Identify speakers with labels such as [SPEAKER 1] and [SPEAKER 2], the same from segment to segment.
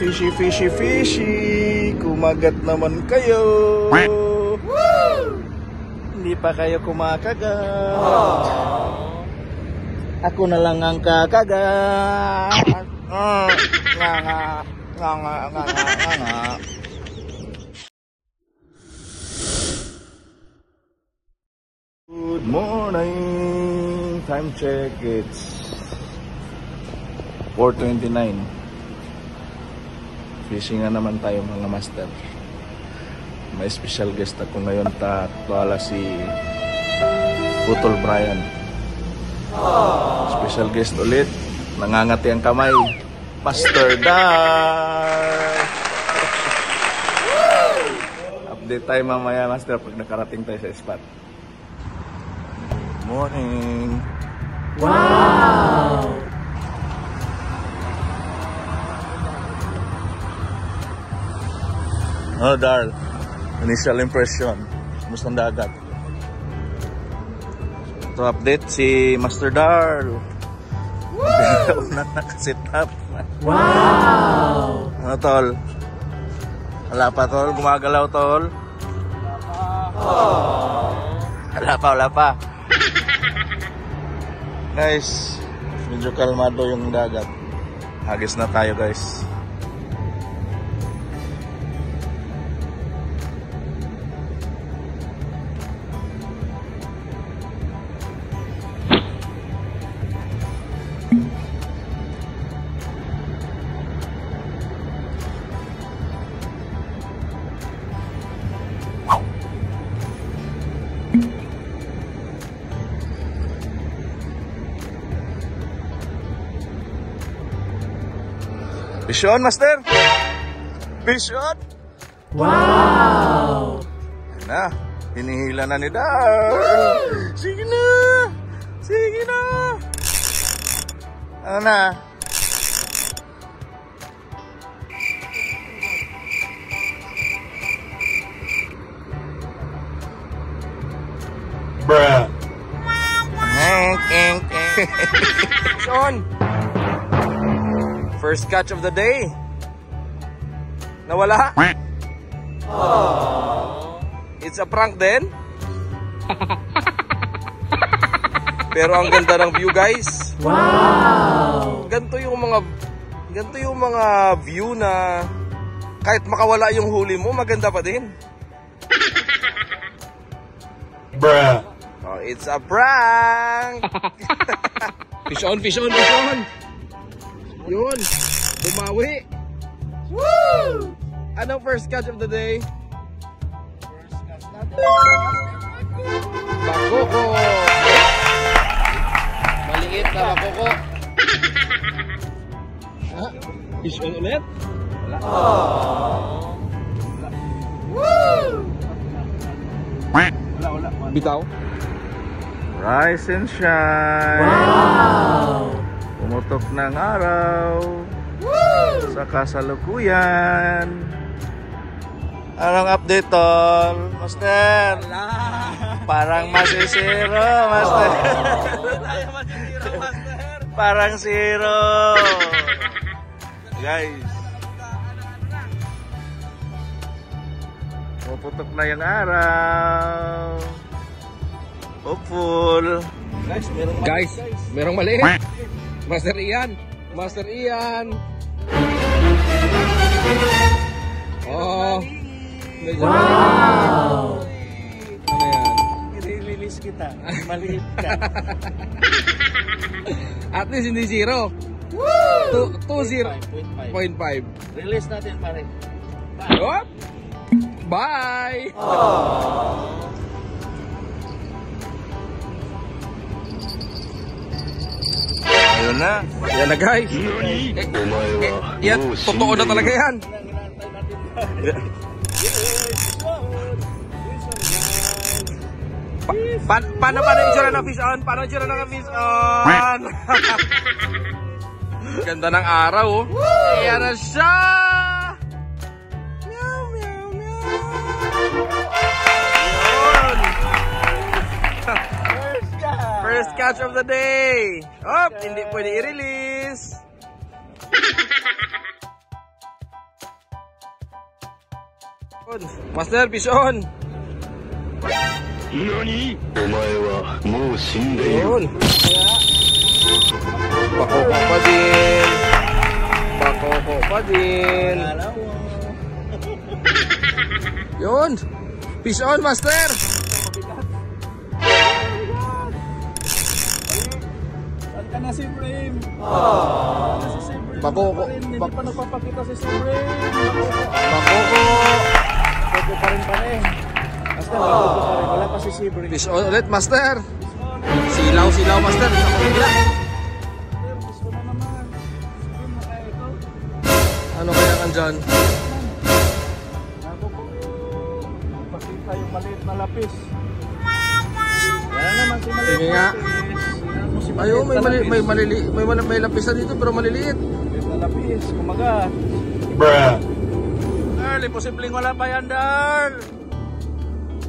[SPEAKER 1] Fishy, fishy, fishy. Kumagat naman kayo. Hindi pa kayo kumakagat. Ako na lang ang kakagat. Nga. Good morning. Time check. It's 4:29. Fishing na naman tayo mga master. May special guest ako ngayon. Wala si Putol Brian. Special guest ulit. Nangangati ang kamay. Master Dar. Update tayo mamaya master pag nakarating tayo sa spot. Morning.
[SPEAKER 2] Wow!
[SPEAKER 1] Oh, Darl. Initial impression. Kumusta ang dagat? Ito update si Master Darl. Una nakasit up.
[SPEAKER 2] Wow!
[SPEAKER 1] Ano, tol? Wala pa, tol? Gumagalaw, tol? Wala pa. Guys, medyo kalmado yung dagat. Hagis na tayo, guys. Fish on, master! Fish on!
[SPEAKER 2] Wow!
[SPEAKER 1] Na, hinihila na ni Dar! Sige na! Ano na? Bruh! Fish on! First catch of the day. Nawala. It's a prank din. Pero ang ganda ng view, guys.
[SPEAKER 2] Wow!
[SPEAKER 1] Ganito yung mga view na kahit makawala yung huli mo, maganda pa din. Bruh. Oh, it's a prank. Fish on. Yun, bumawi. Woo! Anong first catch of the day? First catch natin. Bakoko. Maliit na bakoko. Fish on ulit? Wala. Woo! Wala. Bitaw. Rise and shine.
[SPEAKER 2] Wow!
[SPEAKER 1] Pumutok ng araw. Woo! Sa kasalukuyan. Anong update, tol? Master? Wala. Parang masisiro, master. Parang zero. Guys. Pumutok na yung araw. Hopeful. Guys, merong maliit. Master Ian. Oh.
[SPEAKER 2] Wow!
[SPEAKER 1] Ano yan?
[SPEAKER 3] I-release kita. Maliit ka.
[SPEAKER 1] At least hindi zero.
[SPEAKER 3] Woo!
[SPEAKER 1] 2.0.5.
[SPEAKER 3] Release natin pare.
[SPEAKER 1] Oh! Bye! Ayun na. Yan na, guys. Yan, totoo na talaga yan. Paano itsura ng fish on? Paano itsura ng fish on? Ganda ng araw, oh. Ayan na siya! Meow, meow, meow. Yun. First catch of the day. Hindi pwede i-release.
[SPEAKER 4] Master, vision.
[SPEAKER 5] NANI?! Omae wa mou shindeiru.
[SPEAKER 4] Yun. Pakoko pa din. Pakoko pa din. Yun. Fish on, Master.
[SPEAKER 3] Saan ka na si Frame?
[SPEAKER 4] Pakoko.
[SPEAKER 3] Hindi pa nagpapakita si Frame.
[SPEAKER 4] Pakoko.
[SPEAKER 3] Pakoko pa rin pa rin. Basta pakoko pa rin. Wala pa si Frame.
[SPEAKER 4] Fish on ulit, Master. Silaw, Master. Ako bigla.
[SPEAKER 3] Gusto na naman. Frame na kaya ito.
[SPEAKER 4] Ano kaya andyan?
[SPEAKER 3] Ako po. Pakita yung maliit na lapis. Wala naman si maliit.
[SPEAKER 4] Sige nga. Ayo, may lapis na dito pero maliliit.
[SPEAKER 3] Maliit na lapis. Kumaga.
[SPEAKER 5] Bruh.
[SPEAKER 3] Darl, posibleng wala pa yan, Darl.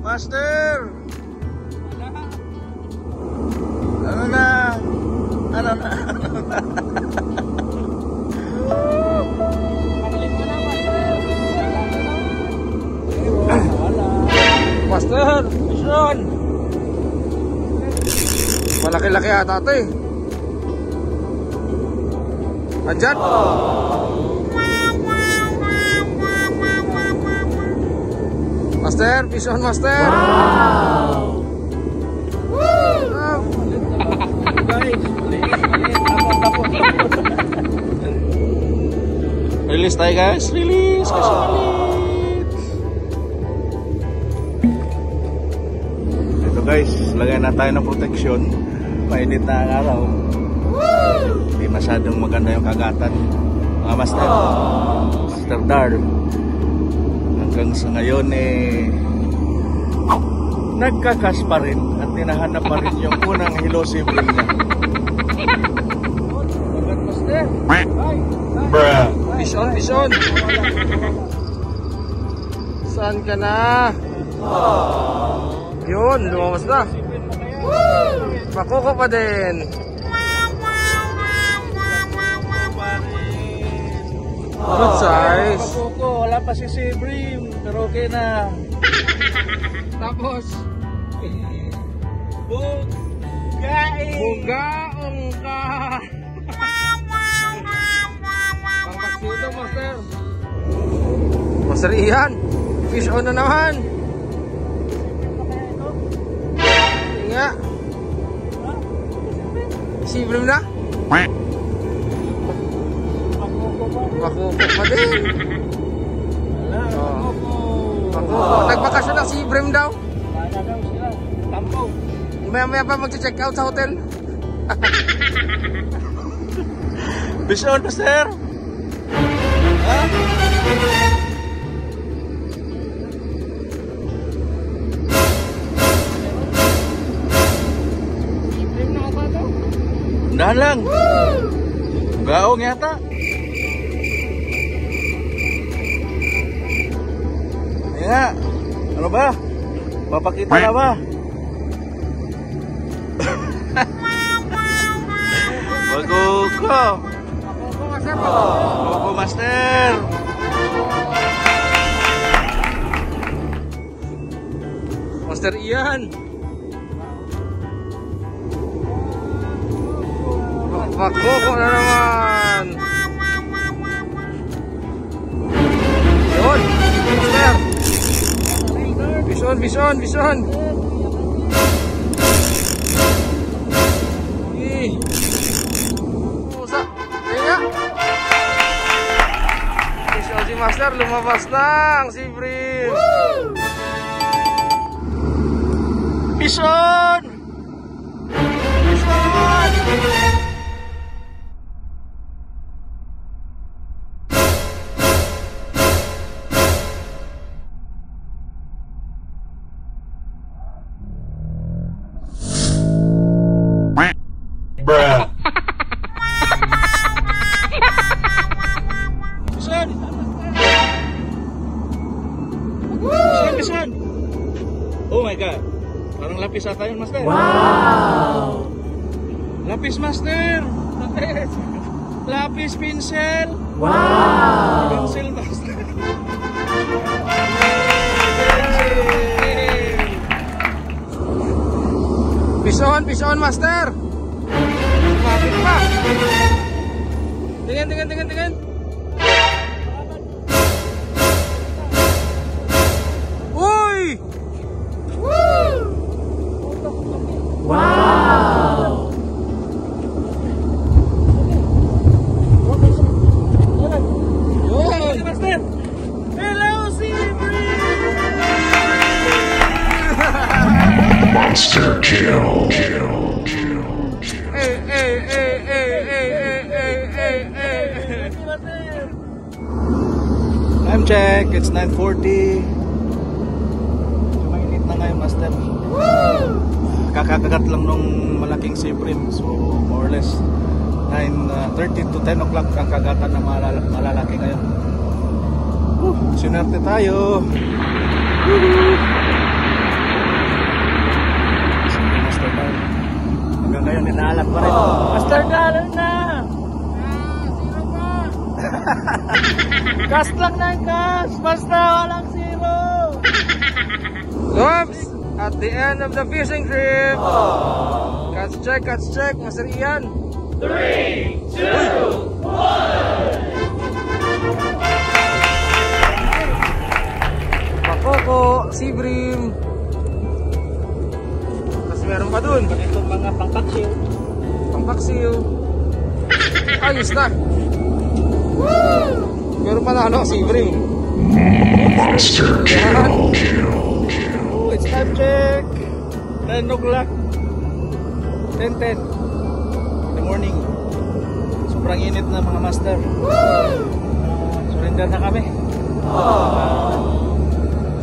[SPEAKER 3] Master. Ano na? Ano na?
[SPEAKER 4] Master, vision. Malaki-laki ata ito eh. Andyan. Master, vision, Master.
[SPEAKER 2] Wow!
[SPEAKER 3] Guys, tapos.
[SPEAKER 1] Release tayo guys, release kasi malit. Ito guys, lagyan na tayo ng protection. Mainit na ang araw. Hindi masyadong maganda yung kagatan. Mga master, Master Darl. Hanggang sa ngayon nagkakas pa rin at tinahanap pa rin yung unang hello sibling niya.
[SPEAKER 3] Master.
[SPEAKER 5] Bruh.
[SPEAKER 4] Vision. Saan ka na? Yun, lumabas na. Pakoko pa din. Good size.
[SPEAKER 3] Pakoko, wala pa si Sibrim, pero okay na.
[SPEAKER 4] Tapos,
[SPEAKER 3] Bugaing!
[SPEAKER 4] bugaong ka. Pangkaksito, Master. Master Ian, fish on na naman. Nga. Sibrim na? Pakoko pa din.
[SPEAKER 3] Wala, Pakoko.
[SPEAKER 4] Pakoko. Nagbakasyon ng Sibrim daw.
[SPEAKER 3] Wala daw sila. Tampo.
[SPEAKER 4] Maya-maya pa mag-check out sa hotel.
[SPEAKER 1] Vision, Master! Dahan lang. Gaong yata. Ayan nga. Ano ba? Papakita na ba? Maguko. Maguko, Master.
[SPEAKER 4] Master Ian. Pakoko na naman. Yun. Master. Vision. Pusa. Ayan nga. Vision si Master. Lumabas na ang Sibrim.
[SPEAKER 1] Vision!
[SPEAKER 5] Bruh.
[SPEAKER 1] Vision! Oh my God. Parang lapis ata yun, Master.
[SPEAKER 2] Wow!
[SPEAKER 1] Lapis, Master. Lapis. Lapis, pencil.
[SPEAKER 2] Wow!
[SPEAKER 1] Pencil, Master.
[SPEAKER 4] Attention, master! Lumapit pa! Tingin! Uy!
[SPEAKER 2] Wow!
[SPEAKER 4] Yun!
[SPEAKER 3] Hello,
[SPEAKER 5] Monster kill.
[SPEAKER 1] Time check, it's 9:40. Mainit na ngayon, master. Kakakagat lang nung malaking siprim. So, more or less 9:30 to 10 o'clock ang kagatan ng malalaki ngayon. Sinerte tayo. Master Dar. Hanggang ngayon, inaalat pa rin.
[SPEAKER 3] Master Dollar na! Cast lang ng cast! Basta walang zero!
[SPEAKER 4] Oops! At the end of the fishing trip! Catch check, Master Ian!
[SPEAKER 2] 3, 2, 1!
[SPEAKER 4] Pakoko, Sibrim! Tapos meron pa dun.
[SPEAKER 3] Itong mga pangpaksiw.
[SPEAKER 4] Pangpaksiw. Ayos na! Meron pa na ano, Sibrim.
[SPEAKER 5] Monster kill.
[SPEAKER 1] Oh, it's time check. 10 o'clock. 10:10 in the morning. Sobrang init na mga master. Surrender na kami.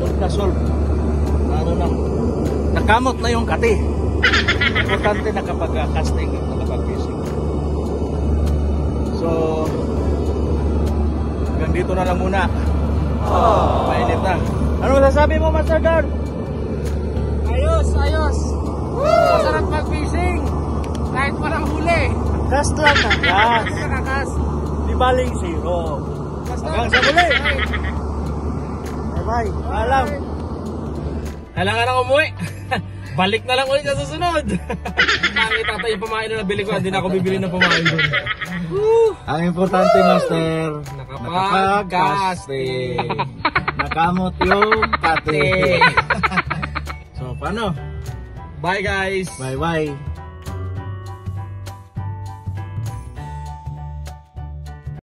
[SPEAKER 1] Solve na solve. Ano na. Nakamot na yung kati. Importante na kapag casting, nakapag-fishing. So, hanggang dito na lang muna. Mainit na. Ano masasabi mo, Master Guard?
[SPEAKER 4] Ayos! Masarap mag-fishing! Kahit walang huli!
[SPEAKER 3] Cast lang ng cast.
[SPEAKER 4] Kakakas!
[SPEAKER 3] Di baling zero.
[SPEAKER 1] Hanggang sa muli!
[SPEAKER 3] Bye-bye. Alam.
[SPEAKER 4] Kailangan na umuwi! Balik na lang ulit sa susunod! Pangit ata yung pamain na nabili ko, hindi na ako bibili ng pamain doon.
[SPEAKER 1] Ang importante, Master,
[SPEAKER 4] Nakapag-casting.
[SPEAKER 1] nakamot yung kati. So, paano?
[SPEAKER 4] Bye guys!
[SPEAKER 1] Bye-bye.